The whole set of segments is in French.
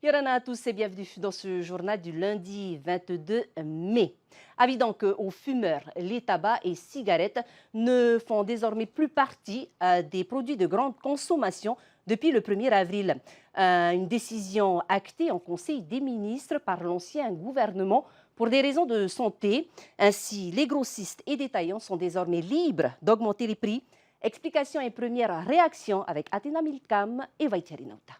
Yorana à tous et bienvenue dans ce journal du lundi 22 mai. Avis donc aux fumeurs, les tabacs et cigarettes ne font désormais plus partie des produits de grande consommation depuis le 1er avril. Une décision actée en Conseil des ministres par l'ancien gouvernement pour des raisons de santé. Ainsi, les grossistes et détaillants sont désormais libres d'augmenter les prix. Explication et première réaction avec Athéna Milkam et Vaitiari Nauta.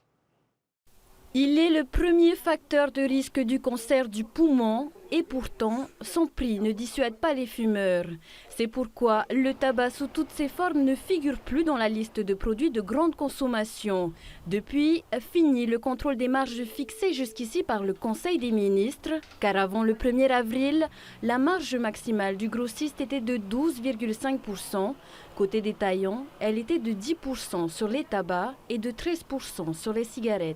Il est le premier facteur de risque du cancer du poumon et pourtant, son prix ne dissuade pas les fumeurs. C'est pourquoi le tabac sous toutes ses formes ne figure plus dans la liste de produits de grande consommation. Depuis, fini le contrôle des marges fixées jusqu'ici par le Conseil des ministres, car avant le 1er avril, la marge maximale du grossiste était de 12,5%. Côté détaillant, elle était de 10% sur les tabacs et de 13% sur les cigarettes.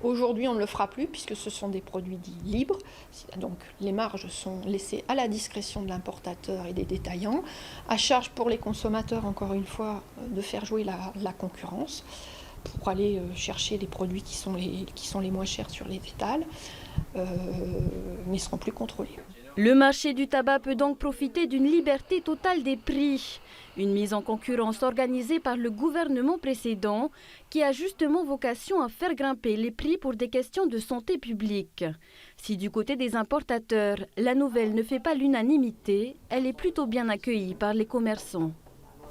Aujourd'hui, on ne le fera plus puisque ce sont des produits dits libres. Donc les marges sont laissées à la discrétion de l'importateur et des détaillants. À charge pour les consommateurs, encore une fois, de faire jouer la concurrence pour aller chercher les produits qui sont les moins chers sur les étals, mais ne seront plus contrôlés. Le marché du tabac peut donc profiter d'une liberté totale des prix. Une mise en concurrence organisée par le gouvernement précédent qui a justement vocation à faire grimper les prix pour des questions de santé publique. Si du côté des importateurs, la nouvelle ne fait pas l'unanimité, elle est plutôt bien accueillie par les commerçants.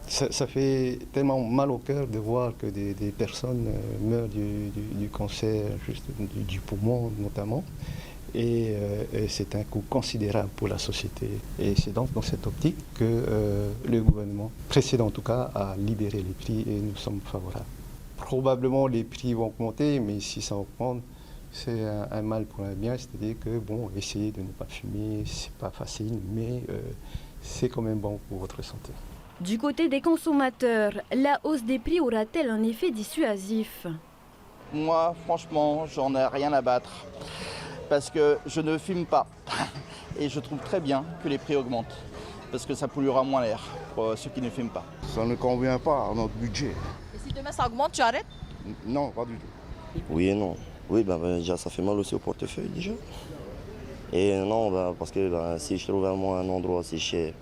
Ça fait tellement mal au cœur de voir que des personnes meurent du cancer du poumon notamment. Et c'est un coût considérable pour la société. Et c'est donc dans cette optique que le gouvernement précédent en tout cas a libéré les prix et nous sommes favorables. Probablement les prix vont augmenter, mais si ça augmente, c'est un mal pour un bien, c'est-à-dire que bon, essayer de ne pas fumer, c'est pas facile, mais c'est quand même bon pour votre santé. Du côté des consommateurs, la hausse des prix aura-t-elle un effet dissuasif? Moi, franchement, j'en ai rien à battre. Parce que je ne fume pas et je trouve très bien que les prix augmentent parce que ça polluera moins l'air pour ceux qui ne fument pas. Ça ne convient pas à notre budget. Et si demain ça augmente, tu arrêtes? Non, pas du tout. Oui et non. Oui, déjà ça fait mal aussi au portefeuille déjà. Et non, parce que si je trouve vraiment un endroit assez cher,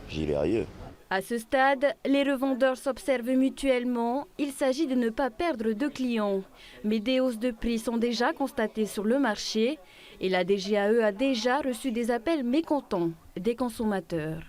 j'irai ailleurs. À ce stade, les revendeurs s'observent mutuellement. Il s'agit de ne pas perdre de clients. Mais des hausses de prix sont déjà constatées sur le marché et la DGAE a déjà reçu des appels mécontents des consommateurs.